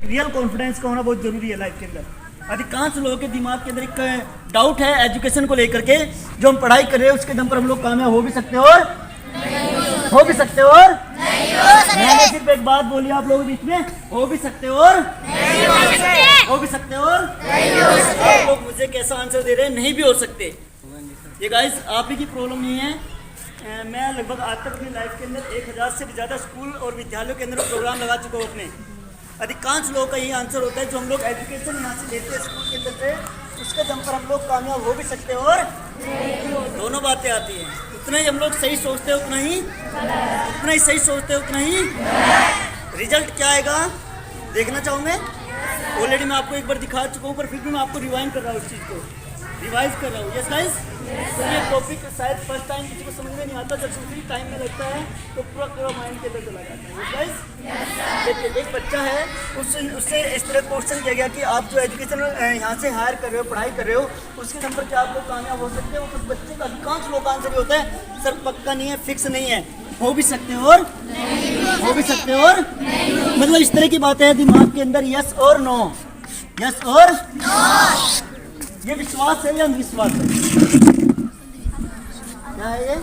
Real confidence का होना बहुत जरूरी है लाइफ के अंदर। अधिकांश लोगों के दिमाग के अंदर एक डाउट है एजुकेशन को लेकर के, जो हम पढ़ाई कर रहे हैं उसके दम पर हम लोग कामयाब हो भी सकते हो और हो भी सकते हो और मैंने सिर्फ एक बात बोली आप लोगों के बीच में, हो भी सकते हो और हो भी सकते हो और आप लोग मुझे कैसा आंसर दे रहे हैं, नहीं भी हो सकते। ये गाइस आप ही की प्रॉब्लम नहीं है। मैं लगभग आज तक अपनी लाइफ के अंदर 1000 से भी ज़्यादा स्कूल और विद्यालयों के अंदर प्रोग्राम लगा चुका हूँ अपने। अधिकांश लोगों का यही आंसर होता है, जो हम लोग एजुकेशन यहाँ से लेते हैं स्कूल के अंदर से, उसके दम पर हम लोग कामयाब हो भी सकते हैं और दोनों बातें आती हैं। उतना ही हम लोग सही सोचते हैं, उतना ही सही सोचते हैं, उतना ही रिजल्ट क्या आएगा देखना चाहूँगे। ऑलरेडी मैं आपको एक बार दिखा चुका हूँ, पर फिर भी मैं आपको रिवाइंड कर रहा हूँ, उस चीज़ को रिवाइज कर रहा हूँ। यस गाइस, तो ये टॉपिक शायद फर्स्ट टाइम किसी को समझ में नहीं आता, जब दूसरी टाइम में लगता है तो पूरा माइंड के अंदर चला जाता है। यस गाइस, देखिए एक बच्चा है, उससे इस तरह क्वेश्चन किया गया कि आप जो एजुकेशन यहाँ से हायर कर रहे हो, पढ़ाई कर रहे हो, उसके नंबर क्या आप लोग कामयाब हो सकते हो। उस बच्चे का अधिकांश लोग आंसर ये होता है, सर पक्का नहीं है, फिक्स नहीं है, हो भी सकते हो और हो भी सकते हो और मतलब इस तरह की बातें हैं दिमाग के अंदर, यस और नो, यस और नो। ये विश्वास है या अंधविश्वास है? क्या है ये?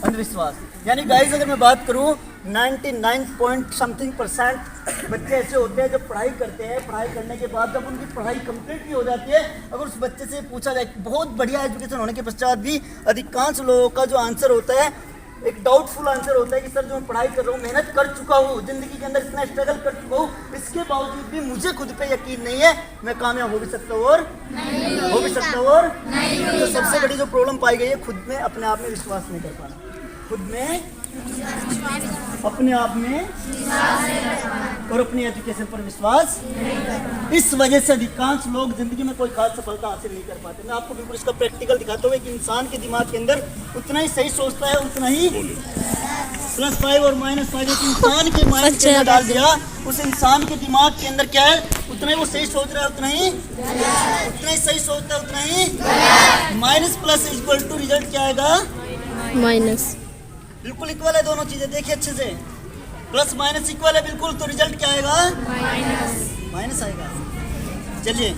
अंधविश्वास। यानी गाइस अगर मैं बात करूं 99.something% बच्चे ऐसे होते हैं जो पढ़ाई करते हैं, पढ़ाई करने के बाद जब उनकी पढ़ाई कंप्लीट भी हो जाती है, अगर उस बच्चे से पूछा जाए बहुत बढ़िया एजुकेशन होने के पश्चात भी अधिकांश लोगों का जो आंसर होता है एक डाउटफुल आंसर होता है कि सर जो मैं पढ़ाई कर रहा हूँ, मेहनत कर चुका हूँ, जिंदगी के अंदर इतना स्ट्रगल कर चुका हूँ, इसके बावजूद भी मुझे खुद पे यकीन नहीं है मैं कामयाब हो भी सकता हूँ और हो भी सकता हूँ और तो सबसे बड़ी जो प्रॉब्लम पाई गई है, खुद में अपने आप में विश्वास नहीं कर पाना, खुद में अपने आप में और अपनी एजुकेशन पर विश्वास। इस वजह से अधिकांश लोग जिंदगी में कोई खास सफलता हासिल नहीं कर पाते। मैं आपको बिल्कुल इसका प्रैक्टिकल दिखाता हूँ कि इंसान के दिमाग के अंदर उतना ही सही सोचता है, उतना ही +5 और -5 एक इंसान के माइंड के अंदर डाल दिया, उस इंसान के दिमाग के अंदर क्या है, उतना ही वो सही सोच रहा है, उतना ही सही सोचता है, उतना ही minus plus equal to result क्या आएगा, माइनस। बिल्कुल इक्वल है दोनों चीजें, देखिए अच्छे से, प्लस माइनस इक्वल है बिल्कुल, तो रिजल्ट क्या आएगा, माइनस आएगा। चलिए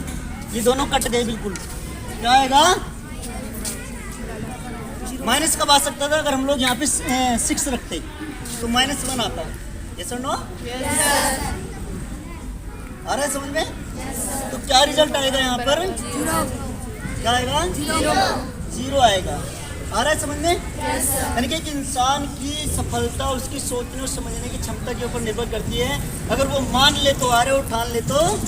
ये दोनों कट गए, बिल्कुल क्या आएगा, माइनस कब आ सकता था, अगर हम लोग यहाँ पे 6 रखते तो -1 आता है। यस और नो? आ रहा है समझ में? तो क्या रिजल्ट आएगा यहाँ पर, क्या आएगा, 0 आएगा। आ रहा है समझ में? यानी कि एक इंसान की सफलता उसकी सोचने और समझने की क्षमता के ऊपर निर्भर करती है। अगर वो मान ले तो आ रहे हो, ठान ले तो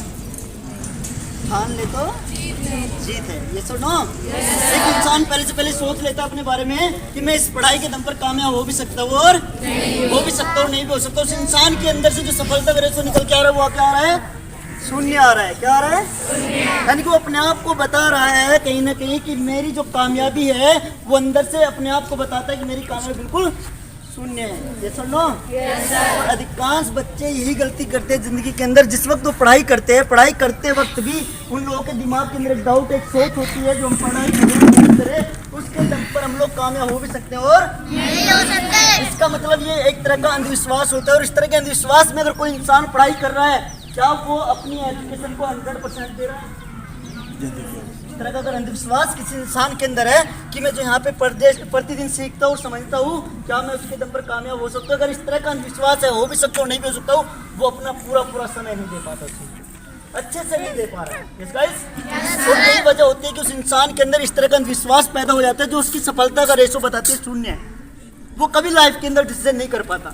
जीत है। ये सुनो, एक इंसान पहले से पहले सोच लेता अपने बारे में कि मैं इस पढ़ाई के दम पर कामयाब हो भी सकता हूँ और हो भी सकता हूँ, नहीं भी हो सकता। उस इंसान के अंदर से जो सफलता का रेशो निकल के आ रहा है, वो क्या आ रहा है, 0 आ रहा है। क्या आ रहा है? यानी कि वो अपने आप को बता रहा है कहीं ना कहीं कि मेरी जो कामयाबी है वो अंदर से अपने आप को बताता है कि मेरी कामयाबी बिल्कुल 0 है। ये सुनो, और अधिकांश बच्चे यही गलती करते हैं जिंदगी के अंदर। जिस वक्त वो पढ़ाई करते हैं, पढ़ाई करते वक्त भी उन लोगों के दिमाग के अंदर एक डाउट, एक सोच होती है, जो हम पढ़ाई करें उसके दम पर हम लोग कामयाब हो भी सकते हैं और नहीं हो सकते। इसका मतलब ये एक तरह का अंधविश्वास होता है। और इस तरह के अंधविश्वास में अगर कोई इंसान पढ़ाई कर रहा है, क्या वो अपनी एजुकेशन को 100% दे रहा है? इस तरह का अगर अंधविश्वास किसी इंसान के अंदर है कि मैं जो यहाँ पे प्रतिदिन सीखता हूँ, समझता हूँ, क्या मैं उसके दम पर कामयाब हो सकता हूँ, अगर इस तरह का अंधविश्वास है, हो भी सकता हूँ, नहीं भी हो सकता हूँ, वो अपना पूरा समय नहीं दे पाता, अच्छे से नहीं दे पा रहा है। Yes guys? तो यही वजह होती है कि उस इंसान के अंदर इस तरह का अंधविश्वास पैदा हो जाता है, जो उसकी सफलता का रेशो बताती है 0 है। वो कभी लाइफ के अंदर डिसीजन नहीं कर पाता।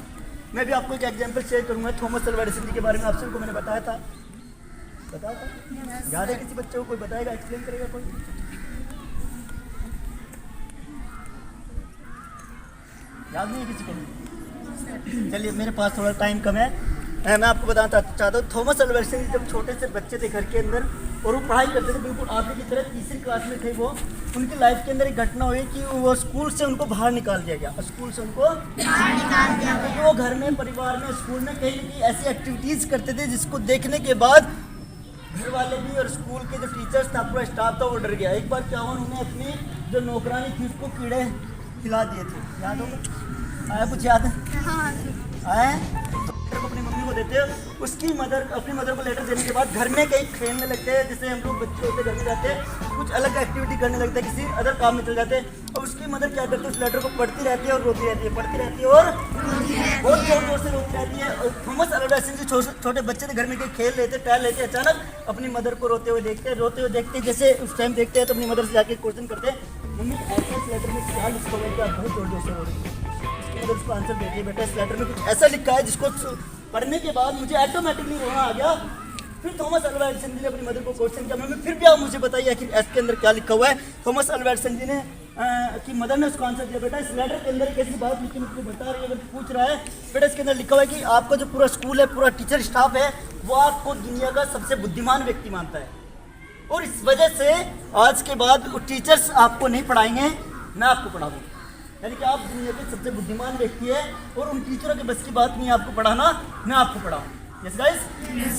मैं भी आपको एक एग्जांपल शेयर करूंगा। थॉमस अल्वा एडिसन के बारे में आपसे को मैंने बताया था, याद है? किसी बच्चे को कोई बताएगा, एक्सप्लेन करेगा कोई? याद नहीं है किसी को? चलिए मेरे पास थोड़ा टाइम कम है, मैं आपको बताना चाहता हूँ। थॉमस अल्वा एडिसन जब छोटे से बच्चे थे घर के अंदर और वो पढ़ाई करते थे, बिल्कुल आप की तरह 3री क्लास में थे वो, उनकी लाइफ के अंदर एक घटना हुई कि वो स्कूल से उनको बाहर निकाल दिया गया। स्कूल से उनको बाहर निकाल दिया क्योंकि वो घर में, परिवार में, स्कूल में कहीं ना कहीं ऐसी एक्टिविटीज़ करते थे जिसको देखने के बाद घर वाले भी और स्कूल के जो टीचर्स था, पूरा स्टाफ था, वो डर गया। एक बार क्या हुआ, उन्होंने अपनी जो नौकरानी थी उसको कीड़े खिला दिए थे। याद होगा? आया कुछ याद है? आया? लेटर को अपनी मम्मी को देते हैं, उसकी अपनी मदर को लेटर देने के बाद घर में कहीं खेलने लगते हैं, जैसे हम लोग बच्चे होते घर में जाते हैं, कुछ अलग एक्टिविटी करने लगते हैं, किसी अदर काम में चल जाते हैं, और उसकी मदर क्या करती है, उस लेटर को पढ़ती रहती है और रोती रहती है, पढ़ती रहती है और बहुत जोर जोर से रोती रहती है। और थॉमस अल्वा एडिसन जी छोटे बच्चे थे, घर में कहीं खेल लेते टहल लेते, अचानक अपनी मदर को रोते हुए देखते जैसे उस टाइम देखते हैं तो अपनी मदर से जाके क्वेश्चन करते हैं, मम्मी ऐसे इस लेटर में क्या लिखा हुआ है कि आप बहुत जोर जोर से रो रही है। उसकी मदर उसको आंसर देती है, बेटा इस लेटर में कुछ ऐसा लिखा है जिसको पढ़ने के बाद मुझे ऑटोमेटिकली रोना आ गया। फिर थॉमस अल्वा एडिसन जी ने अपनी मदर को क्वेश्चन किया, मम्मी फिर भी आप मुझे बताइए कि इसके अंदर क्या लिखा हुआ है। थॉमस अल्वा एडिसन जी ने कि मदर ने उसको आंसर दिया, बेटा इस लेटर के अंदर एक ऐसी बात लिखी मुझको बता रही है, अगर पूछ रहा है बेटा इसके अंदर लिखा हुआ है कि आपका जो पूरा स्कूल है, पूरा टीचर स्टाफ है, वो आपको दुनिया का सबसे बुद्धिमान व्यक्ति मानता है, और इस वजह से आज के बाद टीचर्स आपको नहीं पढ़ाएंगे, मैं आपको पढ़ाऊंगा। यानी कि आप दुनिया के सबसे बुद्धिमान व्यक्ति है और उन टीचरों के बस की बात नहीं आपको पढ़ाना, मैं आपको पढ़ाऊंगा। यस गाइस,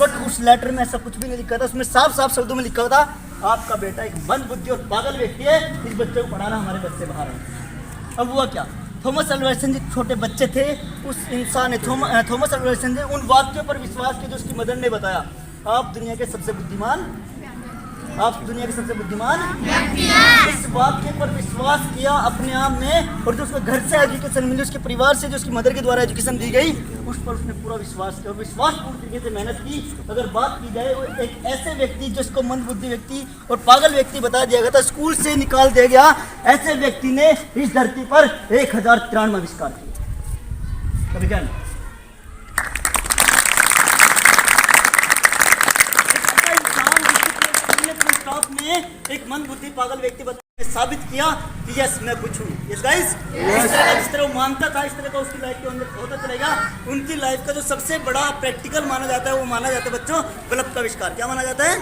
बट उस लेटर में ऐसा कुछ भी नहीं लिखा था, उसमें साफ साफ शब्दों में लिखा था आपका बेटा एक मंद बुद्धि और पागल व्यक्ति है, इस बच्चे को पढ़ाना हमारे बस से बाहर है। अब हुआ क्या, थॉमस अल्वा एडिसन जी छोटे बच्चे थे, उस इंसान ने थॉमस अल्वा एडिसन जी उन वाक्यों पर विश्वास किया जो उसकी मदर ने बताया, आप दुनिया के सबसे बुद्धिमान इस वाक्य पर विश्वास किया अपने आप में, और जो उसको घर से एजुकेशन मिली, उसके परिवार से जो उसकी मदर के द्वारा एजुकेशन दी गई, उस पर उसने पूरा विश्वास किया और विश्वासपूर्ण तरीके से मेहनत की। अगर बात की जाए वो एक ऐसे व्यक्ति जिसको मंदबुद्धि व्यक्ति और पागल व्यक्ति बता दिया गया था, स्कूल से निकाल दिया गया, ऐसे व्यक्ति ने इस धरती पर 1093 आविष्कार किए। विज्ञान एक मन बुद्धि पागल व्यक्ति साबित किया कि यस मैं कुछ हूँ। यस गाइस, जिस तरह वो मानता था, इस तरह का उसकी लाइफ के अंदर होता चलेगा। उनकी लाइफ का जो सबसे बड़ा प्रैक्टिकल माना जाता है, वो माना जाता है बच्चों बल्ब का आविष्कार। क्या माना जाता है?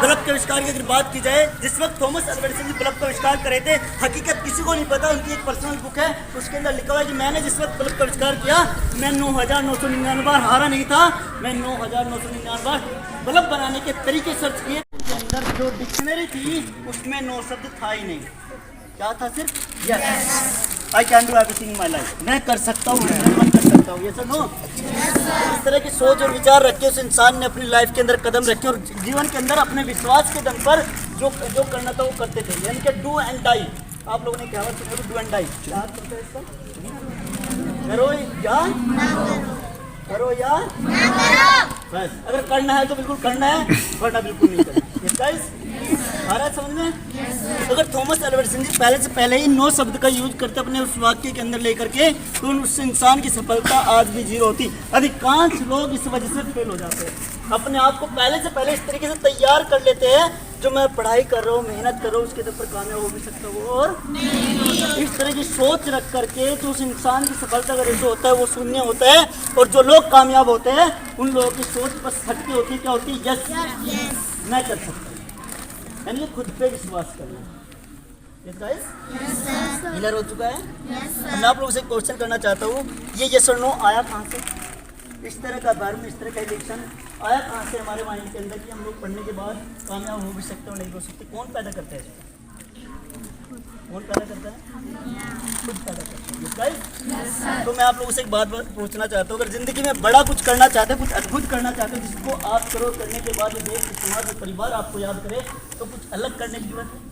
बल्ब के आविष्कार की अगर बात की जाए, जिस वक्त थॉमस अल्वा एडिसन जी बल्ब का आविष्कार करे थे, हकीकत किसी को नहीं पता, उनकी एक पर्सनल बुक है, उसके अंदर लिखा हुआ है कि मैंने जिस वक्त बल्ब का आविष्कार किया, मैं 9999 बार हारा नहीं था, मैं 9999 बार बल्ब बनाने के तरीके सर्च किए, अंदर जो डिक्शनरी थी उसमें 9 शब्द था ही नहीं। क्या था? सिर्फ yes, I can do everything in my life, मैं कर सकता हूँ, मैं कर सकता हूँ। ये सब नो, इस तरह की सोच और विचार रखे उस इंसान ने अपनी लाइफ के अंदर कदम रखे और जीवन के अंदर अपने विश्वास के दम पर जो करना था वो करते थे। यानी कि डू एंड डाई, आप लोगों ने कहावत सुनी होगी, डू एंड डाई। क्या करते हैं इसका? करो या बस, अगर करना है तो बिल्कुल करना है, वरना बिल्कुल नहीं करना। आ रहा है समझ में? अगर थॉमस अल्वा एडिसन जी पहले से पहले ही 9 शब्द का यूज करते अपने उस वाक्य के अंदर लेकर के, तो उस इंसान की सफलता आज भी 0 होती। अधिकांश लोग इस वजह से फेल हो जाते हैं, अपने आप को पहले से पहले इस तरीके से तैयार कर लेते हैं, जो मैं पढ़ाई कर रहा हूँ, मेहनत कर रहा हूँ, उसके ऊपर कामयाब हो भी सकता हूँ, और इस तरह की सोच रख करके जो उस इंसान की सफलता का रेशो होता है वो शून्य होता है। और जो लोग कामयाब होते हैं उन लोगों की सोच बस हटके होती है। क्या होती है? यस, मैं कर सकता हूँ, यानी खुद पे विश्वास करना। क्लियर हो चुका है? मैं आप लोगों से क्वेश्चन करना चाहता हूँ, ये यस और नो आया कहाँ से? इस तरह का धर्म, इस तरह का इलेक्शन आया कहाँ से हमारे माइंड के अंदर कि हम लोग पढ़ने के बाद कामयाब हो भी सकते हो, नहीं हो सकते? कौन पैदा करता है इसको? कौन पैदा करता है? खुद पैदा करता है। तो मैं आप लोगों से एक बात पूछना चाहता हूँ, अगर जिंदगी में बड़ा कुछ करना चाहते हैं, कुछ अद्भुत करना चाहते हैं, जिसको आप करो, करने के बाद देश, समाज और परिवार आपको याद करे, तो कुछ अलग करने की जरूरत है?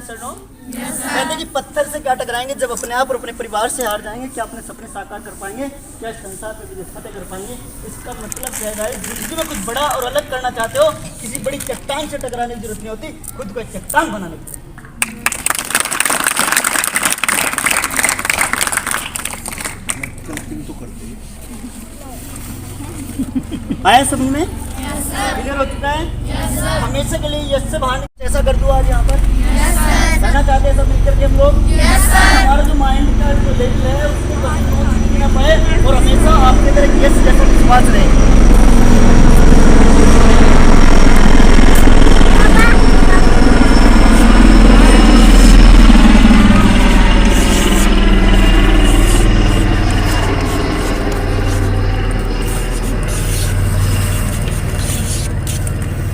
कहते कि पत्थर से क्या टकराएंगे जब अपने आप और अपने परिवार से हार जाएंगे? क्या अपने सपने साकार कर पाएंगे? क्या संसार पे विजय फतेह कर पाएंगे? इसका मतलब क्या है? जिंदगी में कुछ बड़ा और अलग करना चाहते हो, किसी बड़ी चट्टान से टकराने की जरूरत नहीं होती, खुद को एक चट्टान बनाने की जरूरत। आया समझ में? क्लियर हो चुका है? हमेशा के लिए यस से बाहर ऐसा कर दो आज यहाँ पर। कहना चाहते हैं सब मिलकर के हम लोग, हमारा जो माइंड का जो लेवल है उसको कभी ना पाए और हमेशा आपके तरह यस जैसा विश्वास रहे।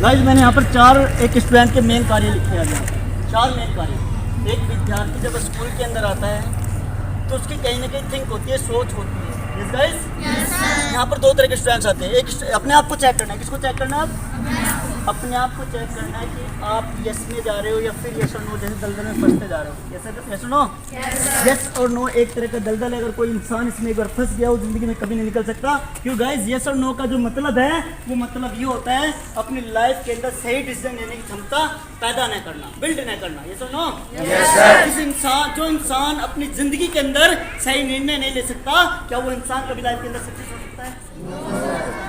गाइस, मैंने यहाँ पर 4 एक स्टूडेंट के मेन कार्य लिखे हैं। 4 मेन कार्य। एक विद्यार्थी जब स्कूल के अंदर आता है तो उसकी कहीं ना कहीं थिंक होती है, सोच होती है। Yes guys. यहाँ पर दो तरह के स्टूडेंट्स आते हैं। एक अपने आप को चेक करना है। किसको चेक करना है? आप अपने आप को चेक करना है कि आप यस में जा रहे हो या फिर यस और नो, जैसे दलदल में फंसते जा रहे हो। यस और नो, यस और नो एक तरह का दलदल है। अगर कोई इंसान इसमें एक बार फंस गया हो जिंदगी में कभी नहीं निकल सकता। क्यों गाइस? यस और नो का जो मतलब है वो मतलब ये होता है अपनी लाइफ के अंदर सही डिसीजन लेने की क्षमता पैदा न करना, बिल्ड न करना। यस और नो? जो इंसान अपनी जिंदगी के अंदर सही निर्णय नहीं ले सकता, क्या वो इंसान कभी लाइफ के अंदर सक्सेस हो सकता है?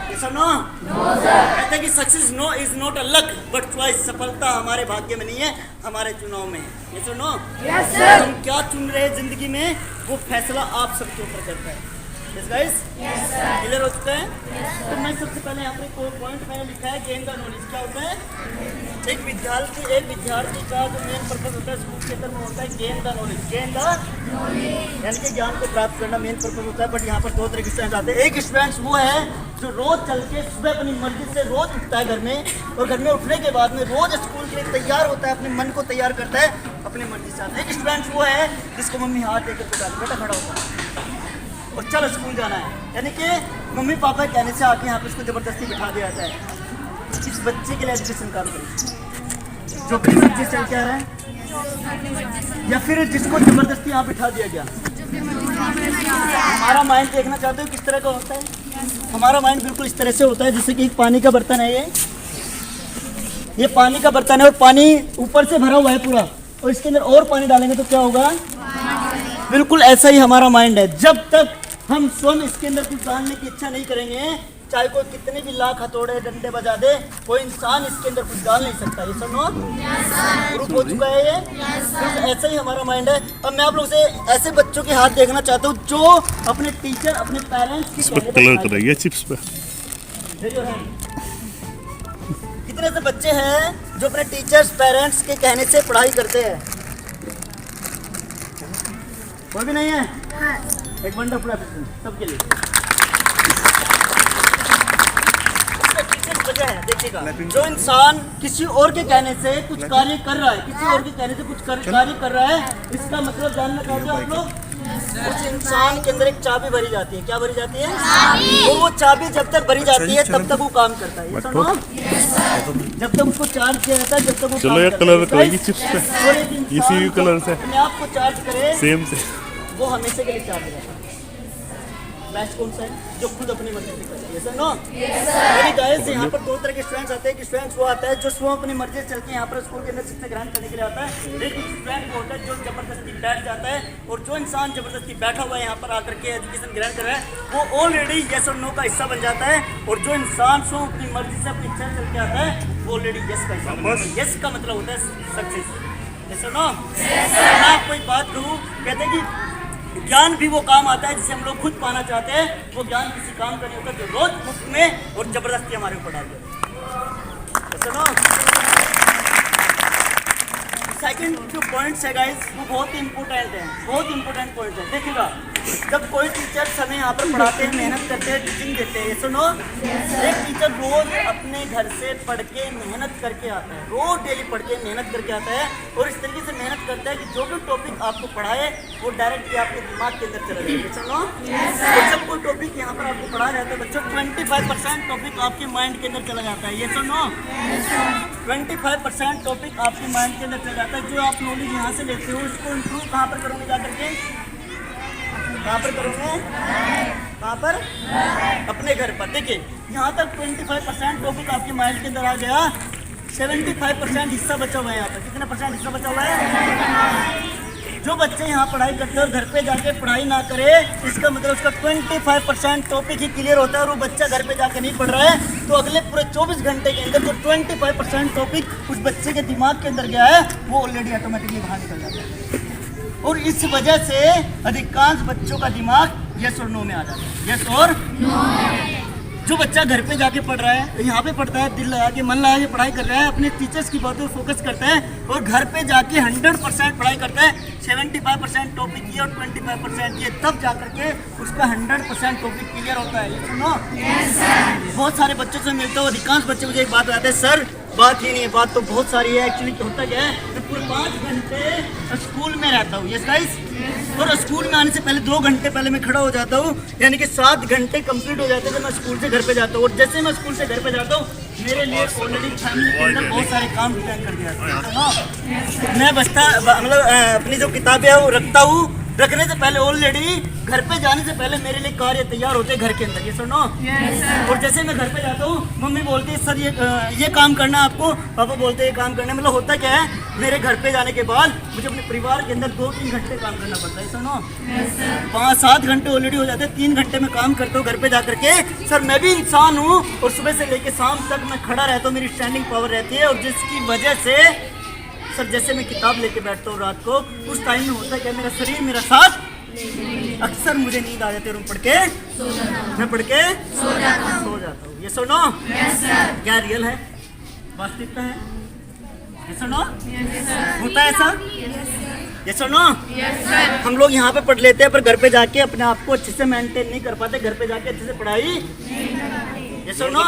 Yes or no? कहते हैं कि success no is not a luck but choice. सफलता हमारे भाग्य में नहीं है, हमारे चुनाव में है। Yes or no? Yes sir. हम क्या चुन रहे हैं जिंदगी में, वो फैसला आप सबके ऊपर करता है। Yes guys? Yes sir. Clear हो चुका है? Yes sir. तो मैं सबसे पहले यहाँ पे कोई पॉइंट मैंने लिखा है, गेन द नॉलेज। क्या होता है? एक विद्यार्थी का जो मेन पर्पस होता है स्कूल के अंदर में होता है gain the knowledge. Gain the knowledge यानी कि ज्ञान को प्राप्त करना मेन पर्पस होता है। बट यहाँ पर दो तरह के स्टूडेंट्स आते हैं। एक स्टूडेंट्स वो है जो रोज चल के सुबह अपनी मर्जी से रोज उठता है घर में, और घर में उठने के बाद में रोज स्कूल के लिए तैयार होता है, अपने मन को तैयार करता है अपनी मर्जी से। एक स्टूडेंट्स वो है जिसको मम्मी हाथ लेकर बुलाती, बेटा खड़ा होता है और चल स्कूल जाना है, यानी कि मम्मी पापा कहने से आके यहाँ पे उसको जबरदस्ती बिठा दिया जाता है। इस बच्चे के लिए एजुकेशन काम करें जो अपनी मर्जी से क्या रहा है, या फिर जिसको जबरदस्ती यहाँ बिठा दिया गया। हमारा माइंड देखना चाहते हो किस तरह का होता है? हमारा माइंड बिल्कुल इस तरह से होता है जैसे कि एक पानी का बर्तन है। ये पानी का बर्तन है और पानी ऊपर से भरा हुआ है पूरा, और इसके अंदर और पानी डालेंगे तो क्या होगा? बिल्कुल ऐसा ही हमारा माइंड है। जब तक हम स्वयं इसके अंदर कुछ डालने की इच्छा नहीं करेंगे, चाहे कोई कितने भी लाख हथौड़े डंडे बजा दे, कोई इंसान इसके अंदर कुछ डाल नहीं सकता। ये सब नो प्रूफ हो चुका है। ये ऐसा ही हमारा माइंड है। अब मैं आप लोग से ऐसे बच्चों के हाथ देखना चाहता हूँ जो अपने टीचर, अपने पेरेंट्स की चिप्स पे कितने ऐसे बच्चे हैं जो अपने टीचर्स, पेरेंट्स के कहने से पढ़ाई करते हैं? कोई भी नहीं है? एक वंडरफुल एपिसोड सबके लिए। वजह है देखिएगा, जो इंसान किसी और के कहने से कुछ कार्य कर रहा है, किसी और के कहने से कुछ कार्य कर रहा है, इसका मतलब जानना चाहते हो आप लोग? उस इंसान के अंदर एक चाबी भरी जाती है। क्या भरी जाती है? और वो चाबी जब तक भरी जाती है तब तक वो काम करता है। जब तक उसको चार्ज किया जाता है, जब तक वो चलो एक कलर करेगी चिप्स पे, इसी कलर से अपने आप को चार्ज करे, सेम से, वो हमेशा के लिए चार्ज रहता है। बेस्ट कौन सा है? जो खुद अपनी मर्जी से करे। Yes no? यस गाइस, यहाँ पर दो तरह के स्टूडेंट्स आते हैं। कि स्टूडेंट्स वो आता है जो स्वयं अपनी मर्जी से चल के यहाँ पर स्कूल के अंदर शिक्षा ग्रहण करने के लिए आता है। लेकिन स्टूडेंट वो होता है जो जबरदस्ती बैठ जाता है, और जो इंसान जबरदस्ती बैठा हुआ है यहाँ पर आकर के एजुकेशन ग्रहण कर रहा है, वो ऑलरेडी यस और नो का हिस्सा बन जाता है। और जो इंसान स्वयं अपनी मर्जी से अपनी इच्छा चल के आता है, वो ऑलरेडी यस का हिस्सा बन जाता है। यस का मतलब होता है सक्सेस। यस और नो? मैं आपको एक बात कहूँ, कहते हैं कि ज्ञान भी वो काम आता है जिसे हम लोग खुद पाना चाहते हैं। वो ज्ञान किसी काम का नहीं होता जो रोज मुफ्त में और जबरदस्ती हमारे ऊपर डाल दे। सेकंड जो पॉइंट्स है गाइस, वो बहुत ही इंपॉर्टेंट है, बहुत इंपॉर्टेंट पॉइंट है। देखिएगा, जब कोई टीचर हमें यहाँ पर पढ़ाते हैं, मेहनत करते हैं, टीचिंग देते हैं, सुनो, एक टीचर रोज अपने घर से पढ़ के मेहनत करके आता है, रोज डेली पढ़ के मेहनत करके आता है, और इस तरीके से मेहनत करता है कि जो भी टॉपिक आपको पढ़ाए वो डायरेक्टली आपके दिमाग के अंदर चला जाए। सुनो, तो जब कोई टॉपिक यहाँ पर आपको पढ़ाया जाता है बच्चों, 25% टॉपिक आपके माइंड के अंदर चला जाता है। ये सुनो, 25% टॉपिक आपके माइंड के अंदर चला जाता है। जो आप नॉलेज यहाँ से लेते हो उसको इम्प्रूव कहाँ पर करोगे? जा करके कहाँ पर करोगे? कहाँ पर? अपने घर पर। देखिए, यहाँ तक 25% टॉपिक आपके माइंड के अंदर आ गया, 75% हिस्सा बचा हुआ है। यहाँ पर कितना परसेंट हिस्सा बचा हुआ है? जो बच्चे यहाँ पढ़ाई करते हैं और घर पे जाके पढ़ाई ना करे, इसका मतलब उसका 25% टॉपिक ही क्लियर होता है, और वो बच्चा घर पे जाके नहीं पढ़ रहा है, तो अगले पूरे 24 घंटे के अंदर जो 25% टॉपिक उस बच्चे के दिमाग के अंदर गया है, वो ऑलरेडी ऑटोमेटिकली बाहर निकल जाता है। और इस वजह से अधिकांश बच्चों का दिमाग यस और नो में आ जाता है। यस और नो। जो बच्चा घर पे जाके पढ़ रहा है, यहाँ पे पढ़ता है, दिल लगा के, मन लगा के पढ़ाई कर रहा है, अपने टीचर्स की बातों पर फोकस करता है, और घर पे जाके 100% पढ़ाई करता है, 75% टॉपिक ये और 25% ये, तब जाकर के उसका 100% टॉपिक क्लियर होता है। ये सुनो, बहुत सारे बच्चों से मिलता हूँ, अधिकांश बच्चे मुझे एक बात बताते हैं, सर बात ही नहीं है, बात तो बहुत सारी है। एक्चुअली होता क्या है, मैं पूरे 5 घंटे स्कूल में रहता हूँ, यस गाइस। और स्कूल में आने से पहले 2 घंटे पहले मैं खड़ा हो जाता हूँ, यानी कि 7 घंटे कंप्लीट हो जाते हैं जब मैं स्कूल से घर पे जाता हूँ। और जैसे मैं स्कूल से घर पे जाता हूँ, मेरे लिए ऑलरेडी फैमिली के अंदर बहुत सारे काम डिजाइन कर दिया जाता है। मैं मतलब अपनी जो किताबें है वो रखता हूँ, रखने से पहले ऑलरेडी घर पे जाने से पहले मेरे लिए कार्य तैयार होते हैं घर के अंदर, ये सुनो। और जैसे मैं घर पे जाता हूँ, मम्मी बोलती है सर ये काम करना आपको, पापा बोलते हैं ये काम करना। मतलब होता क्या है, मेरे घर पे जाने के बाद मुझे अपने परिवार के अंदर 2-3 घंटे काम करना पड़ता है, सुनो। 5-7 घंटे ऑलरेडी हो जाते हैं, 3 घंटे में काम करता हूँ घर पे जा करके। सर मैं भी इंसान हूँ और सुबह से लेकर शाम तक मैं खड़ा रहता हूँ, मेरी स्टैंडिंग पावर रहती है। और जिसकी वजह से सर जैसे मैं किताब लेके बैठता हूँ रात को, उस टाइम में होता है क्या, मेरा शरीर मेरा साथ, अक्सर मुझे नींद आ जाती है और मैं पढ़ के सो जाता हूँ। ये सुनो, क्या रियल है, वास्तविकता है, ये सुनो, होता है ऐसा, ये सुनो। हम लोग यहाँ पे पढ़ लेते हैं पर घर पे जाके अपने आप को अच्छे से मेंटेन नहीं कर पाते, घर पे जाके अच्छे से पढ़ाई, ये सुनो,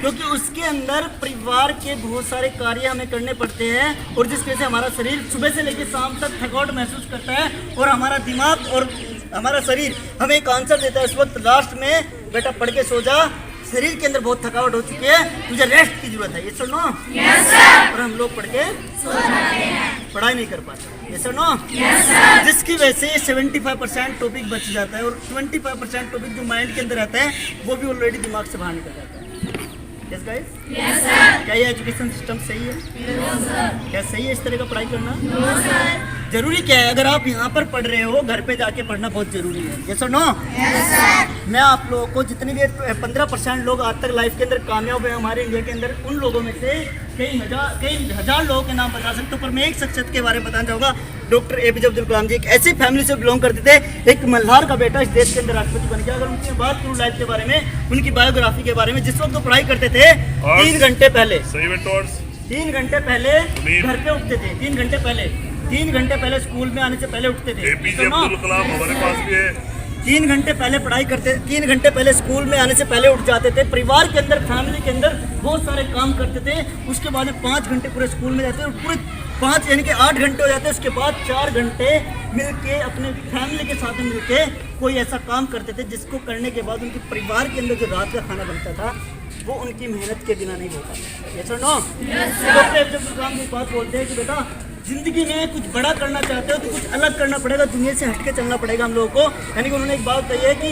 क्योंकि उसके अंदर परिवार के बहुत सारे कार्य हमें करने पड़ते हैं। और जिस वजह से हमारा शरीर सुबह से लेकर शाम तक थकावट महसूस करता है, और हमारा दिमाग और हमारा शरीर हमें एक आंसर देता है इस वक्त लास्ट में, बेटा पढ़ के सो जा, शरीर के अंदर बहुत थकावट हो चुकी है, तुझे रेस्ट की जरूरत है, ये सुनो। और हम लोग पढ़ के सो जाते हैं, पढ़ाई नहीं कर पाते, ये सुनो। जिसकी वजह से 75% टॉपिक बच जाता है, और 25% टॉपिक जो माइंड के अंदर रहता है वो भी ऑलरेडी दिमाग से बाहर निकल जाता है। यस गाइस, क्या ये एजुकेशन सिस्टम सही है? क्या सही है इस तरह का पढ़ाई करना? जरूरी क्या है, अगर आप यहाँ पर पढ़ रहे हो, घर पे जाके पढ़ना बहुत जरूरी है, ये सुनो। मैं आप लोगों को जितने भी 15% लोग आज तक लाइफ के अंदर कामयाब हुए हमारे इंडिया के अंदर, उन लोगों में से कई हजार लोगों के नाम बता सकता हूँ, पर मैं एक शख्सियत के बारे में बताना चाहूँगा। डॉक्टर APJ अब्दुल कलाम जी एक ऐसी फैमिली से बिलोंग करते थे, एक मल्हार का बेटा इस देश के अंदर राष्ट्रपति बन गया। अगर उनकी बात करूँ लाइफ के बारे में, उनकी बायोग्राफी के बारे में, जिस वक्त वो पढ़ाई करते थे 3 घंटे पहले, 3 घंटे पहले घर पे उठते थे, 3 घंटे पहले स्कूल में आने से पहले उठते थे। APJ अब्दुल कलाम हमारे पास भी है। 3 घंटे पहले पढ़ाई करते, 3 घंटे पहले स्कूल में आने से पहले उठ जाते थे, परिवार के अंदर फैमिली के अंदर बहुत सारे काम करते थे। उसके बाद में 5 घंटे पूरे स्कूल में जाते थे, और पूरे 5 यानी कि 8 घंटे हो जाते। उसके बाद 4 घंटे मिलके अपने फैमिली के साथ मिलके कोई ऐसा काम करते थे जिसको करने के बाद उनके परिवार के अंदर जो रात का खाना बनता था वो उनकी मेहनत के बिना नहीं होता। ये सुनो, डॉक्टर APJ अब्दुल कलाम की बात बोलते हैं कि बेटा जिंदगी में कुछ बड़ा करना चाहते हो तो कुछ अलग करना पड़ेगा, दुनिया से हटके चलना पड़ेगा हम लोगों को। यानी कि उन्होंने एक बात कही है कि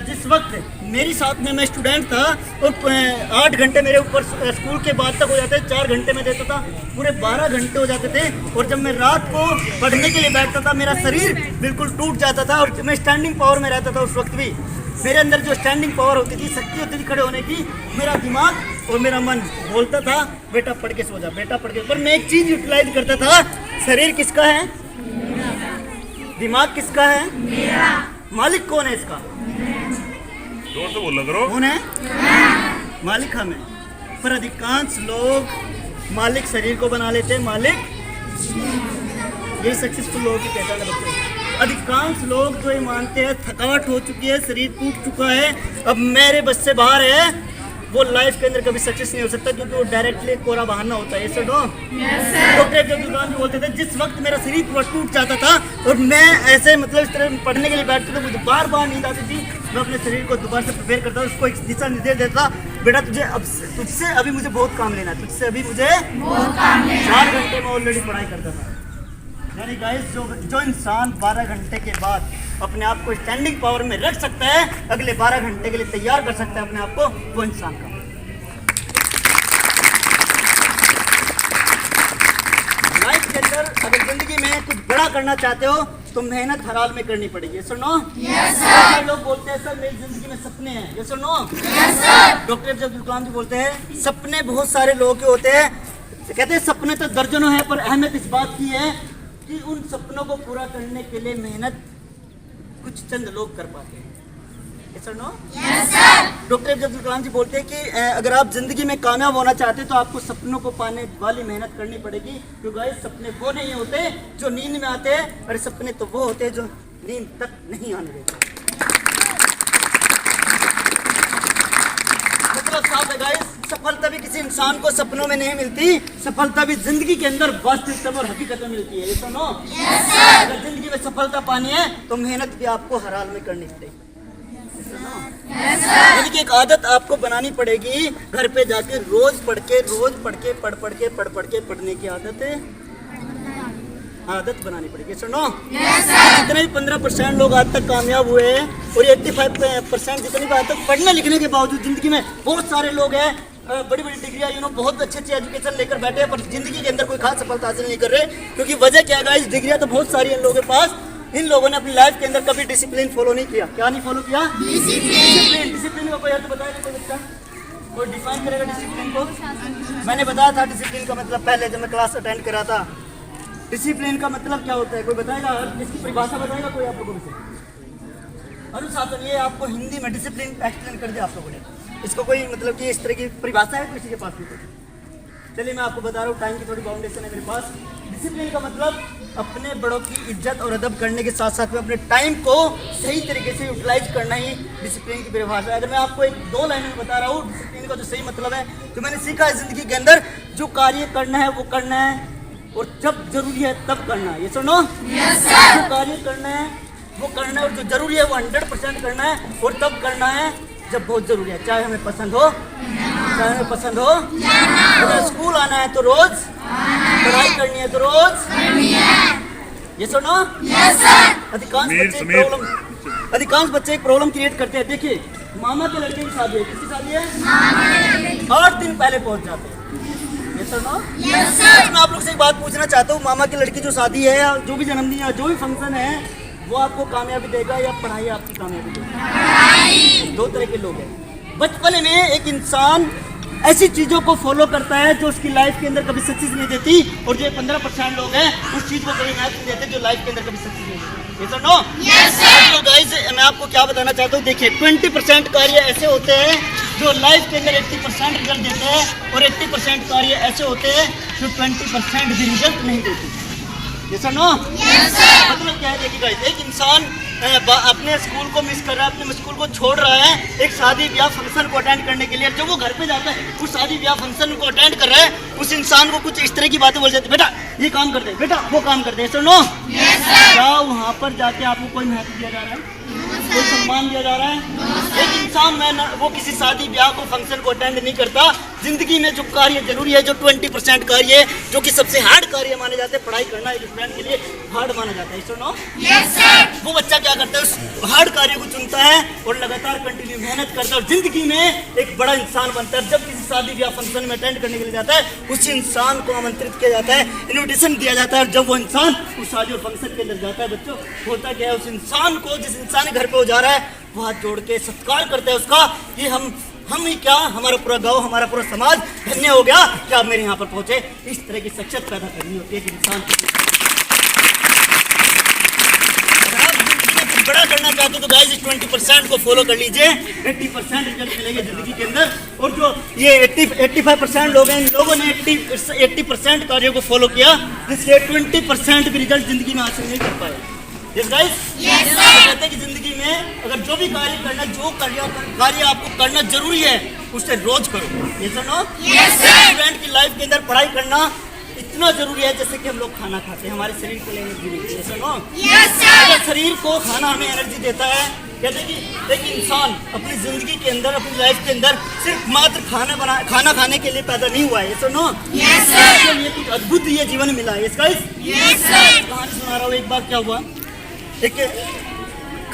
जिस वक्त मेरी साथ में मैं स्टूडेंट था और 8 घंटे मेरे ऊपर स्कूल के बाद तक हो जाते, 4 घंटे में देता था, पूरे 12 घंटे हो जाते थे। और जब मैं रात को पढ़ने के लिए बैठता था, मेरा शरीर बिल्कुल टूट जाता था, और मैं स्टैंडिंग पावर में रहता था। उस वक्त भी मेरे अंदर जो स्टैंडिंग पावर होती थी, शक्ति होती थी खड़े होने की, मेरा दिमाग और मेरा मन बोलता था बेटा पढ़ के सो जा, बेटा पढ़ के। पर मैं एक चीज यूटिलाइज करता था, शरीर किसका है, दिमाग किसका है, मेरा। मालिक कौन है इसका, जोर से बोल करो, कौन है, मालिक हम है। पर अधिकांश लोग मालिक शरीर को बना लेते हैं, मालिक, यही सक्सेसफुल लोगों की पहचान है बच्चों। अधिकांश लोग जो ये मानते हैं थकावट हो चुकी है, शरीर टूट चुका है, अब मेरे बस से बाहर है, वो लाइफ के अंदर कभी सक्सेस नहीं हो सकता, क्योंकि वो डायरेक्टली कोरा बहाना होता है। ये डॉक्टर APJ अब्दुल कलाम जी बोलते थे जिस वक्त मेरा शरीर पूरा टूट जाता था और मैं ऐसे मतलब इस तरह पढ़ने के लिए बैठता था, मुझे बार बार नींद आती थी, मैं अपने शरीर को दोबारा से प्रिपेयर करता, उसको एक दिशा निर्देश देता, बेटा तुझसे अभी मुझे बहुत काम लेना है, तुझसे अभी मुझे 4 घंटे में ऑलरेडी पढ़ाई करता था। यानी गाइस जो इंसान 12 घंटे के बाद अपने आप को स्टैंडिंग पावर में रख सकता है, अगले 12 घंटे के लिए तैयार कर सकता है अपने आप को, वो इंसान का लाइफ के अंदर अगर जिंदगी में कुछ बड़ा करना चाहते हो तो मेहनत हर हाल में करनी पड़ेगी। सुनो, लोग बोलते हैं सर मेरी जिंदगी में सपने हैं, ये सुनो, डॉक्टर APJ अब्दुल कलाम जी बोलते हैं सपने बहुत सारे लोगों के होते हैं, कहते हैं सपने तो दर्जनों हैं, पर अहमियत इस बात की है कि उन सपनों को पूरा करने के लिए मेहनत कुछ चंद लोग कर पाते हैं। डॉक्टर APJ अब्दुल कलाम जी बोलते हैं कि अगर आप जिंदगी में कामयाब होना चाहते हैं तो आपको सपनों को पाने वाली मेहनत करनी पड़ेगी, क्योंकि गाइस सपने वो नहीं होते जो नींद में आते हैं, और सपने तो वो होते हैं जो नींद तक नहीं आने देते। मतलब साफ है गाइस, सफलता भी किसी इंसान को सपनों में नहीं मिलती, सफलता भी जिंदगी के अंदर वास्तविकता और हकीकत में मिलती है। ये सुनो, अगर जिंदगी में सफलता पानी है तो मेहनत भी आपको हर हाल में करनी पड़ेगी। यानी कि एक आदत आपको बनानी पड़ेगी, घर पे जाके रोज पढ़ के पढ़ने की आदत बनानी पड़ेगी। सुनो, जितने भी 15% लोग आज तक कामयाब हुए हैं और 85% जितने भी आज तक पढ़ने लिखने के बावजूद जिंदगी में बहुत सारे लोग हैं, बड़ी बड़ी डिग्रियां बहुत अच्छी एजुकेशन लेकर बैठे हैं, पर जिंदगी के अंदर कोई खास सफलता हासिल नहीं कर रहे। क्योंकि वजह क्या है, डिग्रियां तो बहुत सारी इन लोगों के पास, इन लोगों ने अपनी लाइफ के अंदर कभी डिसिप्लिन फॉलो नहीं किया। क्या नहीं फॉलो किया? डिसिप्लिन का कोई अर्थ बताएगा कोई बच्चा? कोई डिफाइन करेगा डिसिप्लिन को? मैंने बताया था डिसिप्लिन का मतलब पहले जब मैं क्लास अटेंड करा था। डिसिप्लिन का मतलब क्या होता है, कोई बताएगा? इसकी परिभाषा बताएगा कोई आप लोगों से? अनुशासन, ये आपको हिंदी में डिसिप्लिन एक्सप्लेन कर दिया आप लोगों ने। इसको कोई मतलब कि इस तरह की परिभाषा है किसी के पास भी? चलिए मैं आपको बता रहा हूँ, टाइम की थोड़ी बाउंडेशन है मेरे पास। डिसिप्लिन का मतलब अपने बड़ों की इज्जत और अदब करने के साथ साथ में अपने टाइम को सही तरीके से यूटिलाइज करना ही डिसिप्लिन की परिभाषा है। अगर मैं आपको एक 2 लाइन में बता रहा हूँ डिसिप्लिन का जो सही मतलब है, जो मैंने सीखा है जिंदगी के अंदर, जो कार्य करना है वो करना है और जब जरूरी है तब करना है। ये सुनो, जो कार्य करना है वो करना है और जो जरूरी है वो 100% करना है और तब करना है जब बहुत जरूरी है, चाहे हमें पसंद हो चाहे हमें पसंद हो। अगर स्कूल आना है तो रोज, पढ़ाई करनी है तो रोज। ये सुनो, अधिकांश बच्चे एक प्रॉब्लम क्रिएट करते हैं। देखिए, मामा के लड़के की शादी है, किसकी शादी है? 8 दिन पहले पहुंच जाते हैं। ये सुनो, मैं आप लोग से एक बात पूछना चाहता हूँ, मामा की लड़की जो शादी है या जो भी जन्मदिन या जो भी फंक्शन है, वो आपको कामयाबी देगा या पढ़ाई आपकी कामयाबी देगा? 2 तरह के लोग हैं। बचपन में एक इंसान ऐसी चीजों को फॉलो करता है जो उसकी लाइफ के अंदर कभी सक्सेस नहीं देती, और जो 15% लोग हैं उस चीज को कभी महत्व नहीं देते जो लाइफ के अंदर कभी सक्सेस नहीं देते। ये नो, तो गाइस मैं आपको क्या बताना चाहता हूँ, देखिए 20% कार्य ऐसे होते हैं जो लाइफ के अंदर 80% रिजल्ट देते हैं और 80% कार्य ऐसे होते हैं जो 20% भी रिजल्ट नहीं देते। ये नो, मतलब क्या है? देखिए गाइस, एक इंसान अपने स्कूल को मिस कर रहा है, अपने स्कूल को छोड़ रहा है एक शादी ब्याह फंक्शन को अटेंड करने के लिए। जब वो घर पे जाता है, उस शादी ब्याह फंक्शन को अटेंड कर रहा है, उस इंसान को कुछ इस तरह की बातें बोल जाती है, बेटा ये काम कर दे, बेटा वो काम कर दे। सुनो, क्या वहाँ पर जाके आपको कोई महत्व दिया जा रहा है? कोई सम्मान दिया जा रहा है? एक इंसान वो किसी शादी ब्याह को फंक्शन को अटेंड नहीं करता। जिंदगी में जो कार्य जरूरी है, जो 20% कार्य है, जो कि सबसे हार्ड कार्य माने जाते हैं, पढ़ाई करना एक स्टूडेंट के लिए हार्ड माना जाता है। सुनो, वो बच्चा क्या करता है, उस हार्ड कार्य को चुनता है और लगातार कंटिन्यू मेहनत करता है और जिंदगी में एक बड़ा इंसान बनता है। जब किसी शादी ब्याह फंक्शन में अटेंड करने के लिए जाता है, उस इंसान को आमंत्रित किया जाता है, इन्विटेशन दिया जाता है, और जब वो इंसान उस शादी और फंक्शन के अंदर जाता है, बच्चों होता क्या है, उस इंसान को, जिस इंसान के घर पे वो जा रहा है, वो हाथ जोड़ के सत्कार करता है उसका कि हम ही क्या, हमारा पूरा गांव, हमारा पूरा समाज धन्य हो गया कि आप मेरे यहाँ पर पहुंचे। इस तरह की शख्सियत पैदा करनी होती है कि इंसान को बड़ा करना चाहते हो तो गाइस 20% को फॉलो कर लीजिए, 80% रिजल्ट मिलेंगे जिंदगी के अंदर। और जो ये 85% लोग हैं, इन लोगों ने 80% कार्यों को फॉलो किया, जिसके 20% भी रिजल्ट जिंदगी में हासिल नहीं कर पाए। Yes guys? Yes sir. कहते हैं कि जिंदगी में अगर जो भी कार्य करना, जो कार्य आपको करना जरूरी है, उससे रोज करो। Yes or no? Yes sir. Student की लाइफ के अंदर पढ़ाई करना इतना जरूरी है जैसे कि हम लोग खाना खाते हैं, हमारे शरीर को एनर्जी मिलती है। Yes or no? Yes sir. अगर शरीर को खाना हमें एनर्जी देता है, कहते हैं कि एक इंसान अपनी जिंदगी के अंदर, अपनी लाइफ के अंदर सिर्फ मात्र खाना खाने के लिए पैदा नहीं हुआ है। Yes or no? Yes sir. इसके लिए कुछ अद्भुत ये जीवन मिला है। Yes guys? Yes sir. कहानी सुना रहा हूँ। एक बार क्या हुआ, एक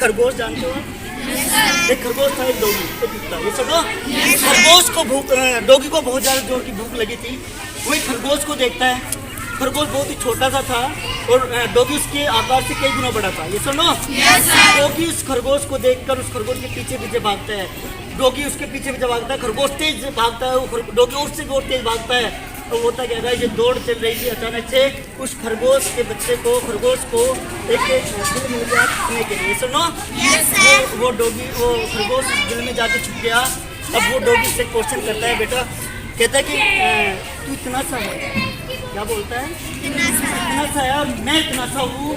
खरगोश जानते हो? एक खरगोश था, एक डॉगी, एक कुत्ता। ये सुनो, खरगोश को डॉगी को बहुत ज्यादा जोर की भूख लगी थी। वही खरगोश को देखता है, खरगोश बहुत ही छोटा सा था और डॉगी उसके आकार से कई गुना बड़ा था। ये सुनो, डॉगी उस खरगोश को देखकर उस खरगोश के पीछे पीछे भागता है, डॉगी उसके पीछे पीछे भागता है, खरगोश तेज भागता है, डॉगी उससे भी और तेज भागता है। तो होता क्या है, ये दौड़ चल रही थी, अचानक से उस खरगोश के बच्चे को, खरगोश को एक दिल मिल गया छुपने के लिए। सुनो, वो डॉगी, वो खरगोश दिल में जाके छुप गया। अब वो डॉगी से क्वेश्चन करता है, बेटा, कहता है कि तू इतना सा है, क्या बोलता है, इतना सा है और मैं इतना सा हूँ,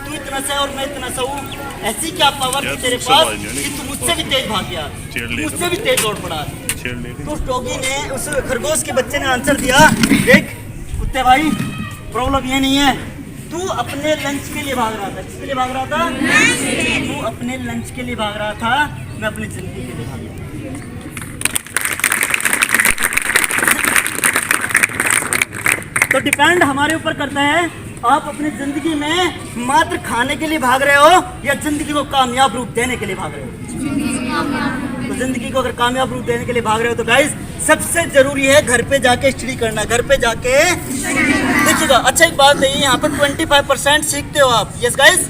तू इतना सा है और मैं इतना सा हूँ, ऐसी क्या पावर थी तेरे पास कि तू मुझसे भी तेज भाग गया, मुझसे भी तेज दौड़ पड़ा। छेड़ ले रही तो उस डॉगी ने, उस खरगोश के बच्चे ने आंसर दिया, देख कुत्ते भाई, प्रॉब्लम ये नहीं है, तू अपने लंच के लिए भाग रहा था। किसके लिए भाग रहा था? तू अपने लंच के लिए भाग रहा था, मैं अपनी जिंदगी के लिए भाग रहा था। तो डिपेंड हमारे ऊपर करता है, आप अपनी जिंदगी में मात्र खाने के लिए भाग रहे हो या जिंदगी को कामयाब रूप देने के लिए भाग रहे हो। तो जिंदगी को अगर कामयाब रूप देने के लिए भाग रहे हो तो गाइस सबसे जरूरी है घर पे जाके स्टडी करना। घर पे जाके देखिएगा, अच्छा एक बात है, यहाँ पर 25% सीखते हो आप, यस गाइस,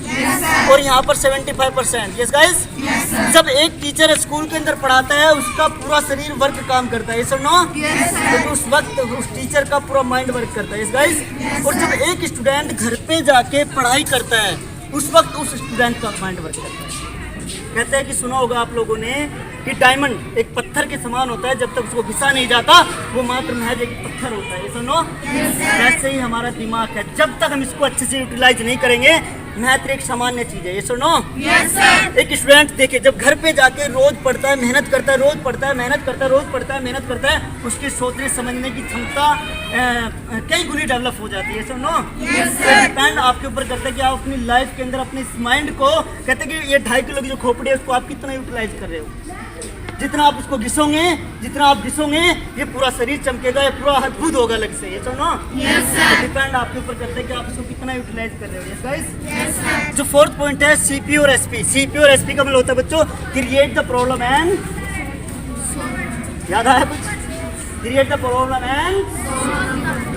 और यहाँ पर 75%, यस गाइस। जब एक टीचर स्कूल के अंदर पढ़ाता है उसका पूरा शरीर वर्क काम करता है, ये सुनो, तो उस वक्त उस टीचर का पूरा माइंड वर्क करता है, यस गाइस। और जब एक स्टूडेंट घर पे जाके पढ़ाई करता है उस वक्त उस स्टूडेंट का माइंड वर्क करता है। कहते हैं कि सुना होगा आप लोगों ने कि डायमंड एक पत्थर के समान होता है, जब तक उसको घिसा नहीं जाता वो मात्र महज एक पत्थर होता है, ये सुनो। ऐसे ही हमारा दिमाग है, जब तक हम इसको अच्छे से यूटिलाइज नहीं करेंगे महत्व एक सामान्य चीज है, ये सुनो। एक स्टूडेंट देखिए जब घर पे जाके रोज पढ़ता है, मेहनत करता है, रोज पढ़ता है, मेहनत करता है, रोज पढ़ता है, मेहनत करता है, उसकी सोचने समझने की क्षमता कई गुनी डेवलप हो जाती है, सुनो। डिपेंड आपके ऊपर करता है कि आप अपनी लाइफ के अंदर अपने इस माइंड को, कहते हैं कि ये 2.5 किलो की जो खोपड़ी है उसको आप कितना यूटिलाइज कर रहे हो। जितना आप उसको घिसोगे, जितना आप घिसोगे ये पूरा शरीर चमकेगा, ये पूरा अद्भुत होगा अलग से, ये सुनो। डिपेंड आपके ऊपर करता है कि आप इसको कितना यूटिलाइज कर रहे हो, यस गाइस। जो 4th पॉइंट है सीपीयू और एसपी। सीपीयू और एसपी का मतलब होता है बच्चों क्रिएट द प्रॉब्लम एंड, याद आया कुछ? Create the problem and.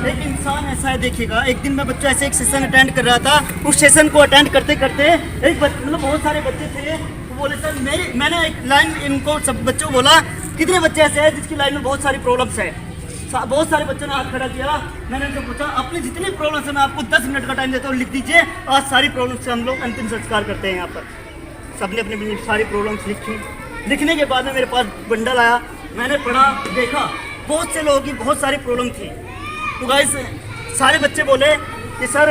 एक इंसान ऐसा है, देखिएगा एक दिन मैं बच्चों ऐसे एक सेशन अटेंड कर रहा था, उस सेशन को अटेंड करते करते एक मतलब बहुत सारे बच्चे थे, बोले सर मैंने एक लाइन इनको सब बच्चों को बोला, कितने बच्चे ऐसे हैं जिसकी लाइफ में बहुत सारी प्रॉब्लम्स है? बहुत सारे बच्चों ने हाथ खड़ा किया। मैंने उनसे पूछा अपनी जितनी प्रॉब्लम्स है मैं आपको 10 मिनट का टाइम देता हूँ, लिख दीजिए। आज सारी प्रॉब्लम्स से हम लोग अंतिम संस्कार करते हैं यहाँ पर। सबने अपनी अपनी सारी प्रॉब्लम्स लिखी। लिखने के बाद में मेरे पास बंडल आया, मैंने पढ़ा, देखा बहुत से लोगों की बहुत सारी प्रॉब्लम थी। तो गाइस सारे बच्चे बोले कि सर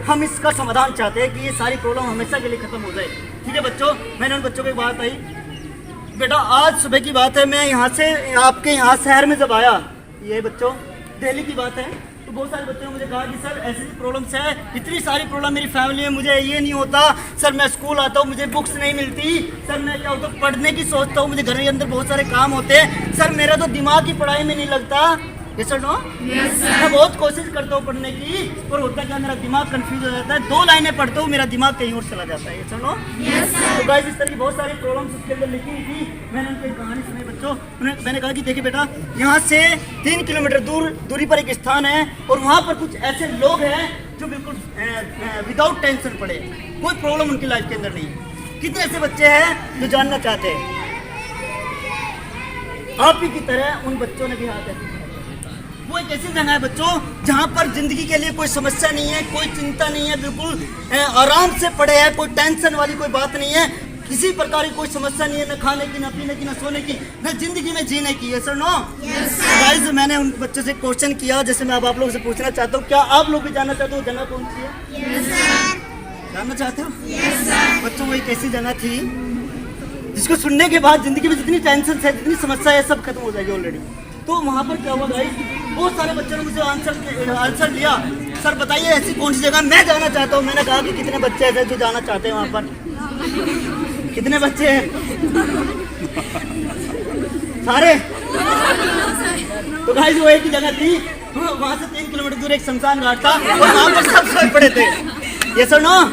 हम इसका समाधान चाहते हैं कि ये सारी प्रॉब्लम हमेशा के लिए खत्म हो जाए। ठीक है बच्चों, मैंने उन बच्चों को एक बात आई, बेटा आज सुबह की बात है, मैं यहाँ से आपके यहाँ शहर में जब आया, ये बच्चों दिल्ली की बात है, तो बहुत सारे बच्चों ने मुझे कहा कि सर ऐसी प्रॉब्लम्स है, इतनी सारी प्रॉब्लम मेरी फैमिली में, मुझे ये नहीं होता सर, मैं स्कूल आता हूँ मुझे बुक्स नहीं मिलती सर, मैं क्या होता हूँ पढ़ने की सोचता हूँ, मुझे घर के अंदर बहुत सारे काम होते हैं सर, मेरा तो दिमाग ही पढ़ाई में नहीं लगता। ये सर नो, मैं बहुत कोशिश करता हूँ पढ़ने की, पर होता क्या मेरा दिमाग कंफ्यूज हो जाता है, 2 लाइनें पढ़ता हूँ मेरा दिमाग कहीं और चला जाता है, ये सर नो। तो गाइस इस तरह की बहुत सारी प्रॉब्लम्स उसके अंदर लिखी हुई थी। मैंने उनको एक कहानी सुनाई बच्चों, मैंने कहा कि देखिए बेटा यहाँ से 3 किलोमीटर दूरी पर एक स्थान है और वहाँ पर कुछ ऐसे लोग हैं जो बिल्कुल विदाउट टेंशन पड़े, कोई प्रॉब्लम उनकी लाइफ के अंदर नहीं है। कितने ऐसे बच्चे हैं जो जानना चाहते हैं? आप ही की तरह उन बच्चों ने भी हाथ ऐसे, वो एक ऐसी जगह है बच्चों जहाँ पर जिंदगी के लिए कोई समस्या नहीं है, कोई चिंता नहीं है, बिल्कुल आराम से पड़े हैं, कोई टेंशन वाली कोई बात नहीं है, किसी प्रकार की कोई समस्या नहीं है, न खाने की, न पीने की, न सोने की, न जिंदगी में जीने की, सर नो। गाइस मैंने उन बच्चों से क्वेश्चन किया, जैसे मैं अब आप लोगों से पूछना चाहता हूँ, क्या आप लोग भी जानना चाहते हो जगह कौन सी है? जानना चाहते हो? बच्चों वो एक ऐसी जगह थी जिसको सुनने के बाद जिंदगी में जितनी टेंशन है, जितनी समस्या है, सब खत्म हो जाएगी ऑलरेडी। तो वहाँ पर क्या हुआ गाइस, बहुत सारे बच्चों ने मुझे आंसर लिया, सर बताइए ऐसी कौन सी जगह मैं जाना चाहता हूँ। मैंने कहा कि कितने बच्चे ऐसे जो जाना चाहते हैं वहाँ पर? कितने बच्चे हैं? सारे? तो गाइस वो एक ही जगह थी, वहाँ से 3 किलोमीटर दूर एक शमशान घाट था और वहाँ पर सब सोए पड़े थे। ये सर नो,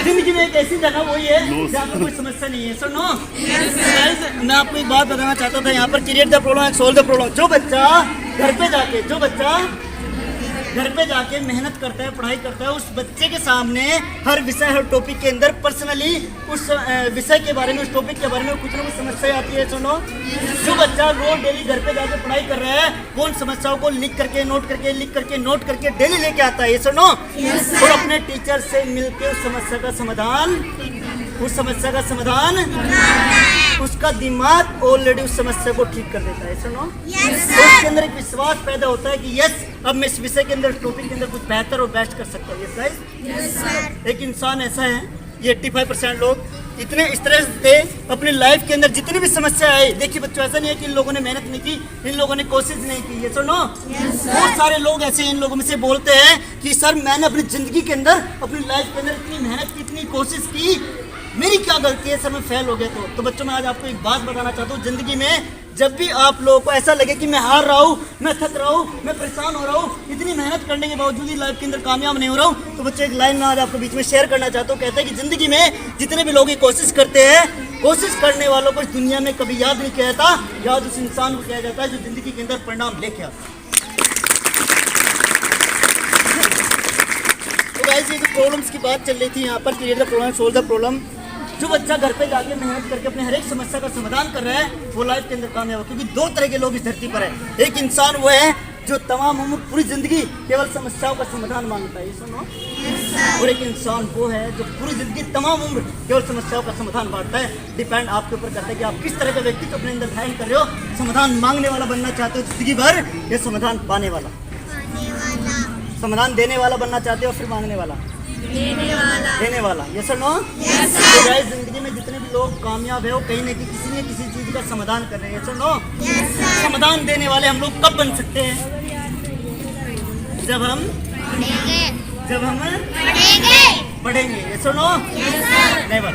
जिंदगी में एक ऐसी जगह वही है जहाँ पर कोई समस्या नहीं है, सर नो। मैं आपको एक बात बताना चाहता था, यहाँ पर create the problem and solve the problem. जो बच्चा घर पे जाके मेहनत करता है, पढ़ाई करता है, उस बच्चे के सामने हर विषय, हर टॉपिक के अंदर पर्सनली उस विषय के बारे में, उस टॉपिक के बारे में कुछ ना कुछ समस्या आती है, सुनो। जो बच्चा रोज डेली घर पे जाके पढ़ाई कर रहा है वो उन समस्याओं को लिख करके नोट करके डेली लेके आता है, ये सुनो। और अपने टीचर से मिलकर उस समस्या का समाधान उसका दिमाग ऑलरेडी उस समस्या को ठीक कर देता है, सुनो। उसके अंदर एक विश्वास पैदा होता है कि यस अब मैं इस विषय के अंदर, टॉपिक के अंदर कुछ बेहतर और बेस्ट कर सकता हूँ। यस गाइस, एक इंसान ऐसा है ये 85% लोग इतने स्ट्रेस थे अपनी लाइफ के अंदर, जितनी भी समस्या आई। देखिए बच्चों, ऐसा नहीं है कि इन लोगों ने मेहनत नहीं की, इन लोगों ने कोशिश नहीं की। ये सुनो, बहुत सारे लोग ऐसे इन लोगों में से बोलते हैं कि सर मैंने अपनी ज़िंदगी के अंदर, अपनी लाइफ के अंदर इतनी मेहनत की, इतनी कोशिश की, मेरी क्या गलती है सर, मैं फेल हो गया। तो बच्चों, मैं आज आपको एक बात बताना चाहता हूँ। ज़िंदगी में जब भी आप लोगों को ऐसा लगे कि मैं हार रहा हूँ, मैं थक रहा हूँ, मैं परेशान हो रहा हूँ, इतनी मेहनत करने के बावजूद ही लाइफ के अंदर कामयाब नहीं हो रहा हूँ, तो बच्चे एक लाइन में आज आपको बीच में शेयर करना चाहता हूँ। कहते हैं कि ज़िंदगी में जितने भी लोग ये कोशिश करते हैं, कोशिश करने वालों को इस दुनिया में कभी याद नहीं किया जाता, याद उस इंसान को किया जाता है जो ज़िंदगी के अंदर परिणाम लेके आता है। तो गाइस, ये जो प्रॉब्लम्स की बात चल रही थी यहाँ पर, create the problem, solve the problem, जो बच्चा घर पे जाके मेहनत करके अपने हर एक समस्या का समाधान कर रहा है, वो लाइफ के अंदर कामयाब हो। क्योंकि दो तरह के लोग इस धरती पर है। एक इंसान वो है जो तमाम उम्र, पूरी जिंदगी केवल समस्याओं का समाधान मांगता है, ये सुनो। और एक इंसान वो है जो पूरी जिंदगी, तमाम उम्र केवल समस्याओं का समाधान बांटता है। डिपेंड आपके ऊपर करता है कि आप किस तरह का व्यक्ति को अपने अंदर धारण कर रहे हो। समाधान मांगने वाला बनना चाहते हो जिंदगी भर, या समाधान पाने वाला, समाधान देने वाला बनना चाहते हो, फिर मांगने वाला, देने वाला। ये सर नो। तो गाइस, जिंदगी में जितने भी लोग कामयाब है, वो कहीं ना कहीं किसी न किसी चीज का समाधान कर रहे हैं। Sir no. समाधान देने वाले हम लोग कब बन सकते हैं? जब हम पढ़ेंगे। ये सर नो। नेवर।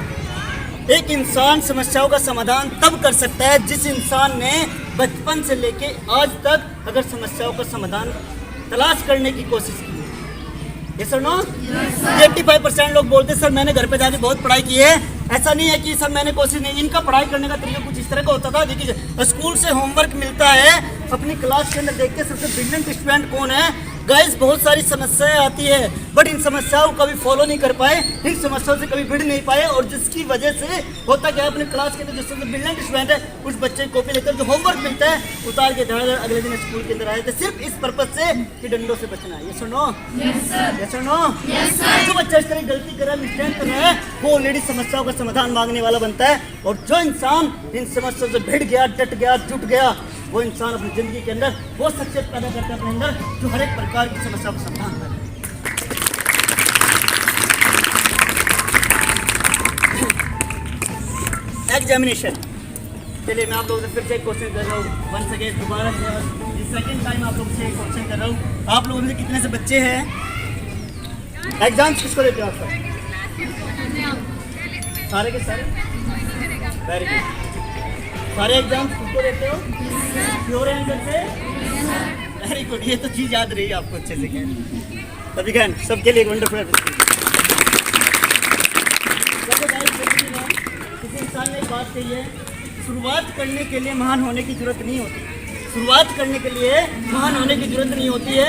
एक इंसान समस्याओं का समाधान तब कर सकता है जिस इंसान ने बचपन से लेके आज तक अगर समस्याओं का समाधान तलाश करने की कोशिश की। Yes or no? 85% लोग बोलते हैं सर मैंने घर पे जाके बहुत पढ़ाई की है। ऐसा नहीं है कि सर मैंने कोशिश नहीं, इनका पढ़ाई करने का तरीका कुछ इस तरह का होता था। देखिए, स्कूल से होमवर्क मिलता है, अपनी क्लास के अंदर देखते हैं सबसे ब्रिलियंट स्टूडेंट कौन है। गाइस, बहुत सारी समस्याएं आती है, बट इन समस्याओं को कभी फॉलो नहीं कर पाए, इन समस्याओं से कभी बढ़ नहीं पाए, और जिसकी वजह से होता क्या है, अपने क्लास के अंदर जो सबसे ब्रिलियंट स्टूडेंट है, उस बच्चे की कॉपी लेकर जो होमवर्क मिलता है उतार के धड़ाधड़ अगले दिन स्कूल के अंदर आए थे, सिर्फ इस पर्पज से कि डंडों से बचना है। ये सुनो, ये सुनो। जो बच्चा इस तरह गलती कर रहा है, मिस्टेक कर रहा है, वो ऑलरेडी समस्याओं का समाधान मांगने वाला बनता है। और जो इंसान इन समस्याओं से भिड़ गया, डट गया, जुट गया, वो इंसान अपनी जिंदगी के अंदर वो सक्सेस पैदा करता है अपने अंदर, जो हर एक प्रकार की समस्या का समाधान करे। एग्जामिनेशन, चलिए मैं आप लोगों से फिर से एक क्वेश्चन कर रहा हूँ, वंस अगेन, दोबारा सेकंड टाइम आप लोगों से एक क्वेश्चन कर रहा हूँ। आप लोगों में से कितने से बच्चे हैं एग्जाम्स किसको देते हो आप सब? सारे के सारे? Very good. सारे एग्जाम्स किसको देते हो? प्योर आंसर से? Very good. ये तो चीज़ याद रही आपको अच्छे से। तभी कहन सबके लिए एक वंडरफुल किसी इंसान ने एक बात कही है, शुरुआत करने के लिए महान होने की जरूरत नहीं होती। शुरुआत करने के लिए महान होने की जरूरत नहीं होती है।